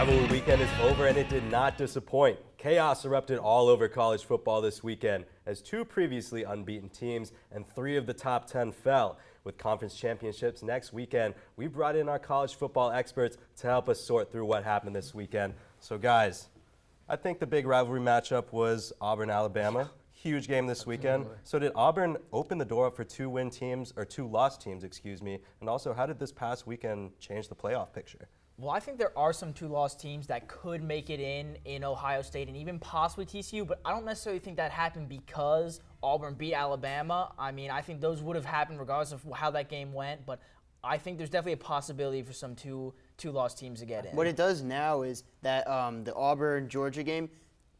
rivalry weekend is over, and it did not disappoint. Chaos erupted all over college football this weekend as two previously unbeaten teams and 3 of the top 10 fell. With conference championships next weekend, we brought in our college football experts to help us sort through what happened this weekend. So guys, I think the big rivalry matchup was Auburn-Alabama. Huge game this weekend. So did Auburn open the door up for two lost teams, excuse me? And also, how did this past weekend change the playoff picture? Well, I think there are some two-loss teams that could make it in Ohio State and even possibly TCU, but I don't necessarily think that happened because Auburn beat Alabama. I mean, I think those would have happened regardless of how that game went, but I think there's definitely a possibility for some two-loss teams to get in. What it does now is that the Auburn-Georgia game,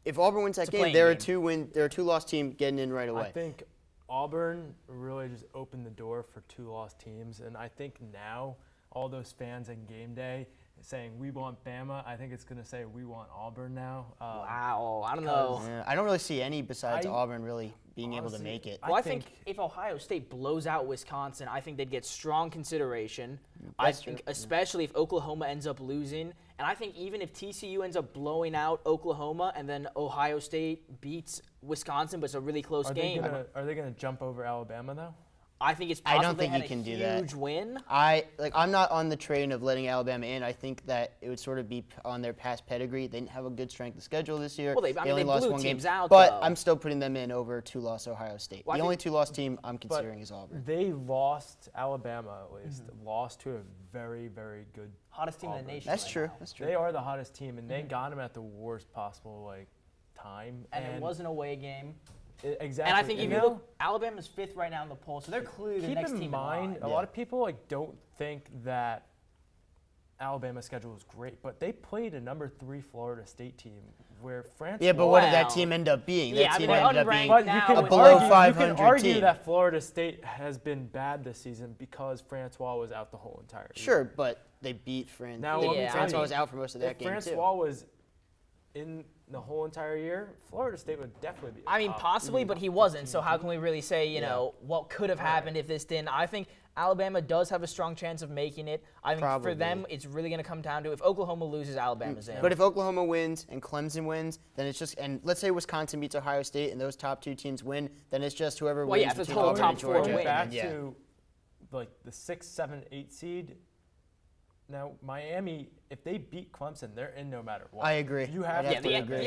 if Auburn wins that game, they're a two-loss team getting in right away. I think Auburn really just opened the door for two-loss teams, and I think now all those fans on game day saying we want Bama, I think it's going to say we want Auburn now. Wow, I don't know. Yeah, I don't really see any besides Auburn really being able to make it. Well, I think if Ohio State blows out Wisconsin, I think they'd get strong consideration. I think especially if Oklahoma ends up losing. And I think even if TCU ends up blowing out Oklahoma and then Ohio State beats Wisconsin, but it's a really close game. Are they going to jump over Alabama, though? I think it's possible. I don't think you can do that. Huge win. I'm not on the train of letting Alabama in. I think that it would sort of be on their past pedigree. They didn't have a good strength of schedule this year. Well, they only lost blew one game. Out, but though. I'm still putting them in over two-loss Ohio State. Well, the only two-loss team I'm considering is Auburn. They lost, Alabama at least, lost to a very, very good hottest team Auburn. in the nation. That's right true. now. That's true. They are the hottest team, and they got them at the worst possible time. And it was an away game. Exactly. And I think if you look, Alabama's 5th right now in the poll, so they're clearly the next team in line. A lot of people don't think that Alabama's schedule was great, but they played a number 3 Florida State team where France. Yeah, but what did that team end up being? That team ended up being a below 500 You can argue team. that Florida State has been bad this season because Francois was out the whole entire year. Sure, but they beat France. Now, Francois was out for most of that game too. If Francois was in the whole entire year, Florida State would definitely be. I mean, possibly, but he wasn't. So how can we really say, you know, what could have happened if this didn't? I think Alabama does have a strong chance of making it. I think for them, it's really going to come down to if Oklahoma loses, Alabama's in. But if Oklahoma wins and Clemson wins, then it's just, and let's say Wisconsin beats Ohio State and those top 2 teams win, then it's just whoever wins if the between total Auburn top and 4 Georgia. win. Back to like the 6, 7, 8 seed. Now, Miami, if they beat Clemson, they're in no matter what. I agree. You have the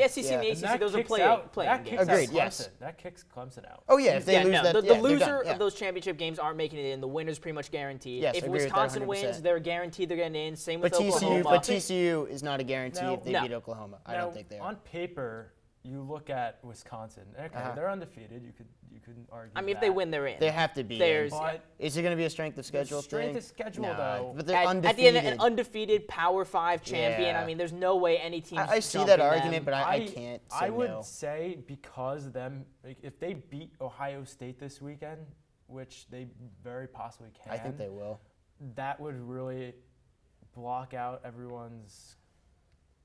SEC and the ACC, those are playing games. Agreed, yes. That kicks Clemson out. Oh, yeah, if they lose that, the loser of those championship games aren't making it in. The winner's pretty much guaranteed. Yes, if I agree with that Wisconsin wins, 100%. they're guaranteed they're getting in. Same with But Oklahoma. TCU is not a guarantee if they beat Oklahoma. I don't think they are. On paper, you look at Wisconsin. Okay, they're undefeated. You couldn't argue. I mean, if they win, they're in. They have to be. But is it going to be a strength of schedule thing? Strength of schedule, though. But they're at undefeated. the end, an undefeated Power 5 champion. Yeah. I mean, there's no way any team. I see that argument, but I can't say I would no. say because if they beat Ohio State this weekend, which they very possibly can. I think they will. That would really block out everyone's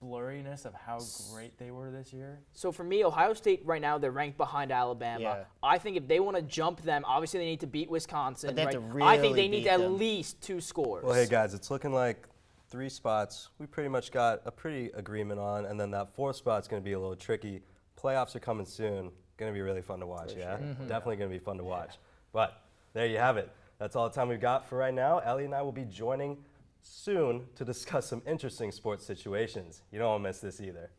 blurriness of how great they were this year. So for me, Ohio State right now, they're ranked behind Alabama. Yeah. I think if they want to jump them, obviously they need to beat Wisconsin. But they have to I think really they need beat at them. least 2 scores. Well, hey guys, it's looking like 3 spots we pretty much got a pretty agreement on, and then that 4th spot's going to be a little tricky. Playoffs are coming soon. Going to be really fun to watch, Definitely going to be fun to watch. But there you have it. That's all the time we've got for right now. Ellie and I will be joining soon to discuss some interesting sports situations. You don't want to miss this either.